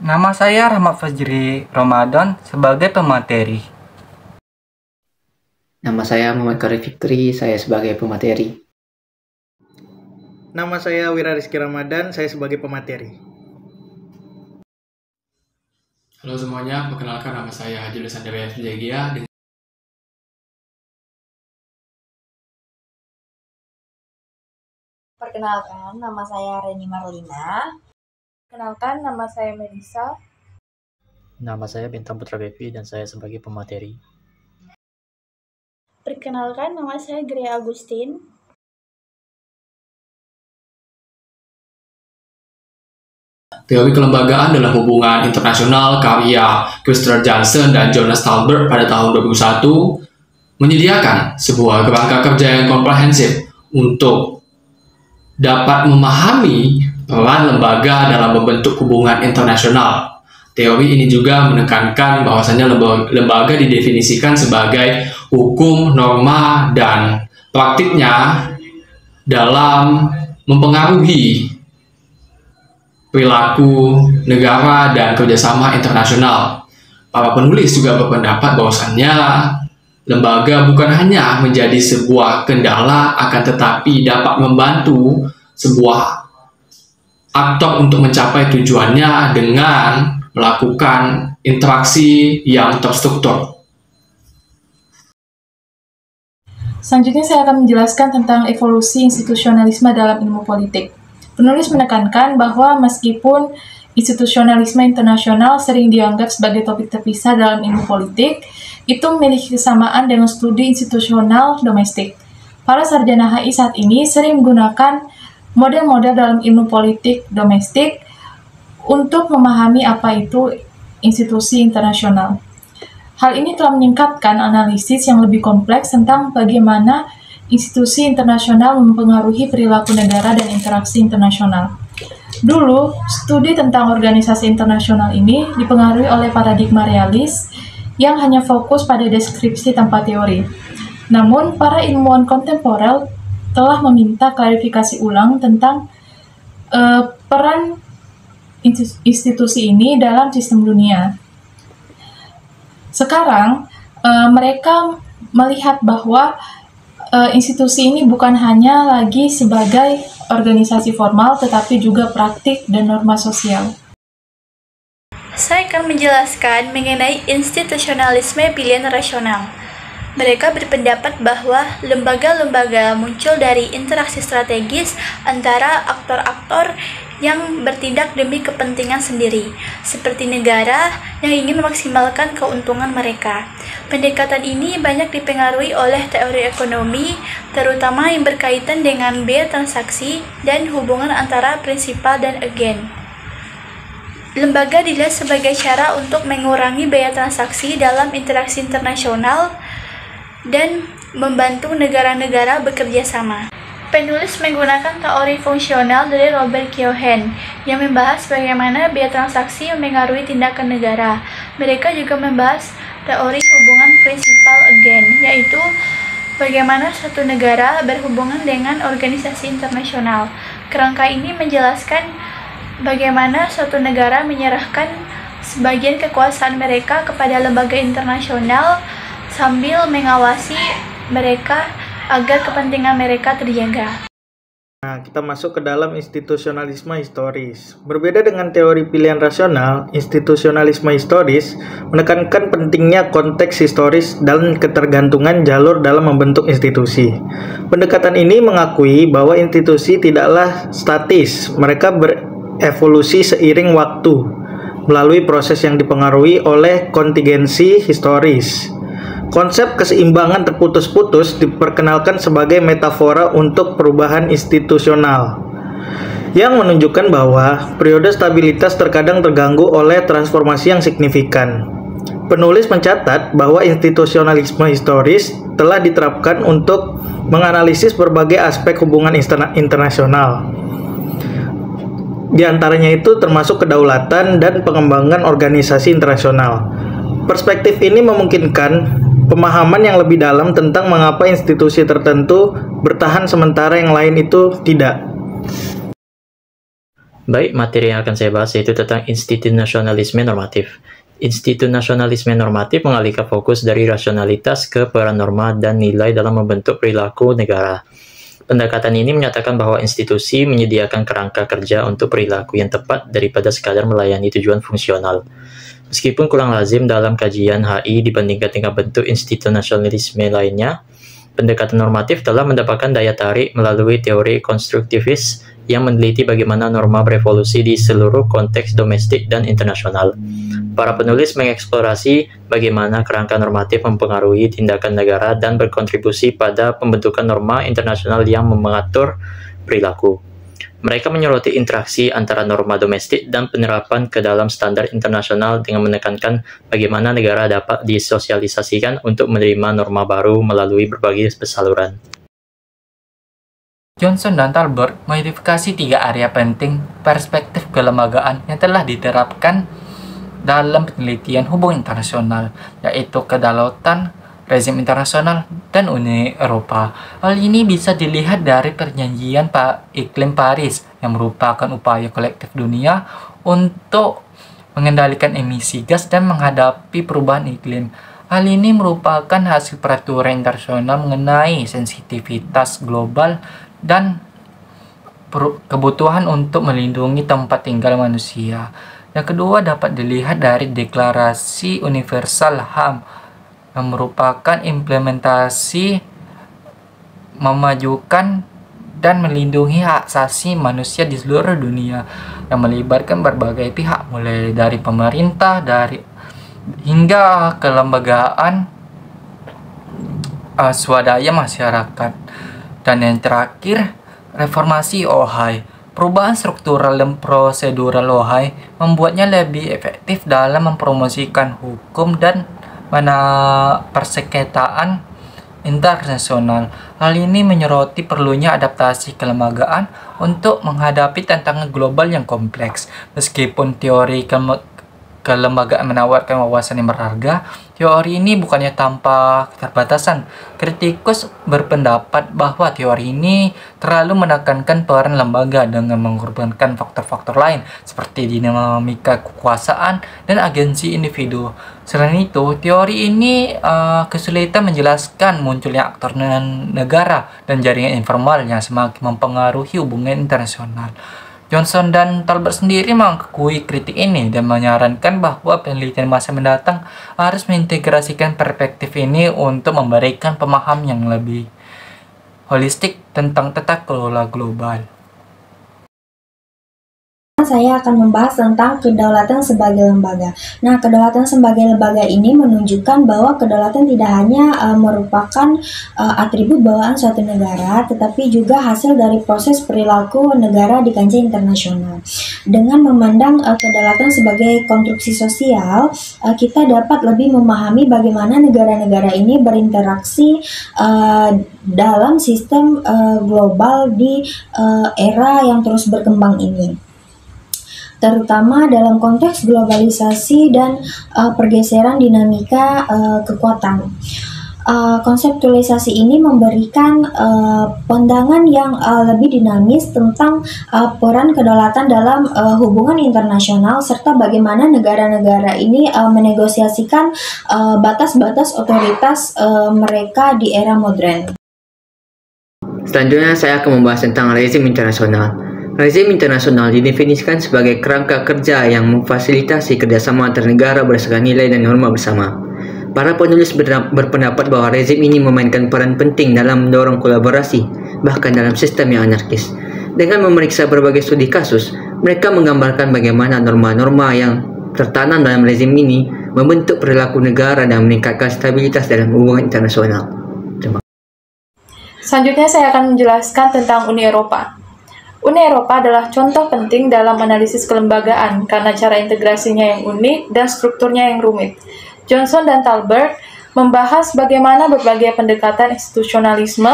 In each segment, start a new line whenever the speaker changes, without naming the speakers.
Nama saya Rahmat Fajri Ramadan sebagai pemateri.
Nama saya Muhammad Karim Fikri, saya sebagai pemateri.
Nama saya Wira Rizky Ramadan, saya sebagai pemateri.
Halo semuanya, perkenalkan nama saya Julius Andreas Wijagia.
Perkenalkan, nama saya Reni Marlina. Perkenalkan, nama saya Melisa.
Nama saya Bintang Putra Bepi dan saya sebagai pemateri.
Perkenalkan, nama saya Gria Agustin.
Teori kelembagaan dalam hubungan internasional karya Christopher Johnson dan Jonas Talbert pada tahun 2001 menyediakan sebuah kerangka kerja yang komprehensif untuk dapat memahami peran lembaga dalam membentuk hubungan internasional. Teori ini juga menekankan bahwasannya lembaga didefinisikan sebagai hukum, norma, dan praktiknya dalam mempengaruhi perilaku negara dan kerjasama internasional. Para penulis juga berpendapat bahwasannya lembaga bukan hanya menjadi sebuah kendala, akan tetapi dapat membantu sebuah aktor untuk mencapai tujuannya dengan melakukan interaksi yang terstruktur.
Selanjutnya saya akan menjelaskan tentang evolusi institusionalisme dalam ilmu politik. Penulis menekankan bahwa meskipun institusionalisme internasional sering dianggap sebagai topik terpisah dalam ilmu politik, itu memiliki kesamaan dengan studi institusional domestik. Para sarjana HI saat ini sering menggunakan model-model dalam ilmu politik domestik untuk memahami apa itu institusi internasional. Hal ini telah meningkatkan analisis yang lebih kompleks tentang bagaimana institusi internasional mempengaruhi perilaku negara dan interaksi internasional. Dulu, studi tentang organisasi internasional ini dipengaruhi oleh paradigma realis yang hanya fokus pada deskripsi tanpa teori. Namun, para ilmuwan kontemporer telah meminta klarifikasi ulang tentang peran institusi ini dalam sistem dunia. Sekarang, mereka melihat bahwa institusi ini bukan hanya lagi sebagai organisasi formal, tetapi juga praktik dan norma sosial.
Saya akan menjelaskan mengenai institusionalisme pilihan rasional. Mereka berpendapat bahwa lembaga-lembaga muncul dari interaksi strategis antara aktor-aktor yang bertindak demi kepentingan sendiri, seperti negara yang ingin memaksimalkan keuntungan mereka. Pendekatan ini banyak dipengaruhi oleh teori ekonomi, terutama yang berkaitan dengan biaya transaksi dan hubungan antara prinsipal dan agen. Lembaga dilihat sebagai cara untuk mengurangi biaya transaksi dalam interaksi internasional dan membantu negara-negara bekerja sama. Penulis menggunakan teori fungsional dari Robert Keohane yang membahas bagaimana biaya transaksi mempengaruhi tindakan negara. Mereka juga membahas teori hubungan prinsipal agen, yaitu bagaimana suatu negara berhubungan dengan organisasi internasional. Kerangka ini menjelaskan bagaimana suatu negara menyerahkan sebagian kekuasaan mereka kepada lembaga internasional sambil mengawasi mereka agar kepentingan mereka terjaga.
Nah, kita masuk ke dalam institusionalisme historis. Berbeda dengan teori pilihan rasional, institusionalisme historis menekankan pentingnya konteks historis dan ketergantungan jalur dalam membentuk institusi. Pendekatan ini mengakui bahwa institusi tidaklah statis, mereka berevolusi seiring waktu melalui proses yang dipengaruhi oleh kontingensi historis. Konsep keseimbangan terputus-putus diperkenalkan sebagai metafora untuk perubahan institusional yang menunjukkan bahwa periode stabilitas terkadang terganggu oleh transformasi yang signifikan. Penulis mencatat bahwa institusionalisme historis telah diterapkan untuk menganalisis berbagai aspek hubungan internasional. Di antaranya itu termasuk kedaulatan dan pengembangan organisasi internasional. Perspektif ini memungkinkan pemahaman yang lebih dalam tentang mengapa institusi tertentu bertahan sementara yang lain itu tidak.
Baik, materi yang akan saya bahas yaitu tentang institusionalisme normatif. Institusionalisme normatif mengalihkan fokus dari rasionalitas ke peran norma dan nilai dalam membentuk perilaku negara. Pendekatan ini menyatakan bahwa institusi menyediakan kerangka kerja untuk perilaku yang tepat daripada sekadar melayani tujuan fungsional. Meskipun kurang lazim dalam kajian HI dibandingkan dengan bentuk institusionalisme lainnya, pendekatan normatif telah mendapatkan daya tarik melalui teori konstruktivis yang meneliti bagaimana norma berevolusi di seluruh konteks domestik dan internasional. Para penulis mengeksplorasi bagaimana kerangka normatif mempengaruhi tindakan negara dan berkontribusi pada pembentukan norma internasional yang mengatur perilaku. Mereka menyoroti interaksi antara norma domestik dan penerapan ke dalam standar internasional dengan menekankan bagaimana negara dapat disosialisasikan untuk menerima norma baru melalui berbagai saluran.
Johnson dan Talbert mengidentifikasi 3 area penting perspektif kelembagaan yang telah diterapkan dalam penelitian hubungan internasional, yaitu kedaulatan, rezim internasional, dan Uni Eropa. Hal ini bisa dilihat dari perjanjian iklim Paris yang merupakan upaya kolektif dunia untuk mengendalikan emisi gas dan menghadapi perubahan iklim. Hal ini merupakan hasil peraturan internasional mengenai sensitivitas global dan kebutuhan untuk melindungi tempat tinggal manusia. Yang kedua dapat dilihat dari Deklarasi Universal HAM yang merupakan implementasi memajukan dan melindungi hak asasi manusia di seluruh dunia yang melibatkan berbagai pihak, mulai dari pemerintah hingga kelembagaan swadaya masyarakat. Dan yang terakhir, reformasi OHAI. Perubahan struktural dan prosedural OHAI membuatnya lebih efektif dalam mempromosikan hukum dan persengketaan internasional. Hal ini menyoroti perlunya adaptasi kelembagaan untuk menghadapi tantangan global yang kompleks. Meskipun teori kelembagaan menawarkan wawasan yang berharga, teori ini bukannya tanpa keterbatasan. Kritikus berpendapat bahwa teori ini terlalu menekankan peran lembaga dengan mengorbankan faktor-faktor lain seperti dinamika kekuasaan dan agensi individu. Selain itu, teori ini kesulitan menjelaskan munculnya aktor negara dan jaringan informal yang semakin mempengaruhi hubungan internasional. Johnson dan Talbert sendiri mengakui kritik ini dan menyarankan bahwa penelitian masa mendatang harus mengintegrasikan perspektif ini untuk memberikan pemahaman yang lebih holistik tentang tata kelola global.
Saya akan membahas tentang kedaulatan sebagai lembaga. Nah, kedaulatan sebagai lembaga ini menunjukkan bahwa kedaulatan tidak hanya merupakan atribut bawaan suatu negara, tetapi juga hasil dari proses perilaku negara di kancah internasional. Dengan memandang kedaulatan sebagai konstruksi sosial, kita dapat lebih memahami bagaimana negara-negara ini berinteraksi dalam sistem global di era yang terus berkembang ini, terutama dalam konteks globalisasi dan pergeseran dinamika kekuatan. Konseptualisasi ini memberikan pandangan yang lebih dinamis tentang peran kedaulatan dalam hubungan internasional serta bagaimana negara-negara ini menegosiasikan batas-batas otoritas mereka di era modern.
Selanjutnya saya akan membahas tentang rezim internasional. Rezim internasional didefinisikan sebagai kerangka kerja yang memfasilitasi kerjasama antar negara berdasarkan nilai dan norma bersama. Para penulis berpendapat bahwa rezim ini memainkan peran penting dalam mendorong kolaborasi, bahkan dalam sistem yang anarkis. Dengan memeriksa berbagai studi kasus, mereka menggambarkan bagaimana norma-norma yang tertanam dalam rezim ini membentuk perilaku negara dan meningkatkan stabilitas dalam hubungan internasional.
Selanjutnya saya akan menjelaskan tentang Uni Eropa. Uni Eropa adalah contoh penting dalam analisis kelembagaan karena cara integrasinya yang unik dan strukturnya yang rumit. Johnson dan Talbert membahas bagaimana berbagai pendekatan institusionalisme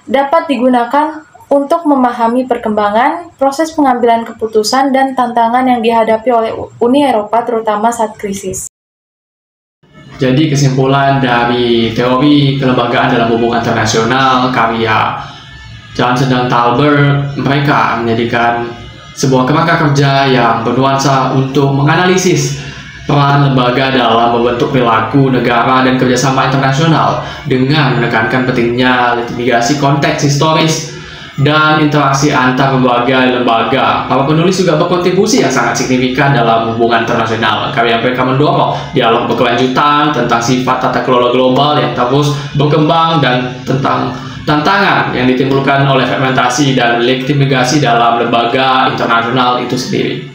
dapat digunakan untuk memahami perkembangan, proses pengambilan keputusan, dan tantangan yang dihadapi oleh Uni Eropa terutama saat krisis.
Jadi kesimpulan dari teori kelembagaan dalam hubungan internasional karya Johnson dan Talbert, mereka menjadikan sebuah kerangka kerja yang bernuansa untuk menganalisis peran lembaga dalam membentuk perilaku negara dan kerjasama internasional dengan menekankan pentingnya litigasi konteks historis dan interaksi antar lembaga. Para penulis juga berkontribusi yang sangat signifikan dalam hubungan internasional. Karya mereka mendorong dialog berkelanjutan tentang sifat tata kelola global yang terus berkembang dan tentang tantangan yang ditimbulkan oleh fragmentasi dan legitimasi dalam lembaga internasional itu sendiri.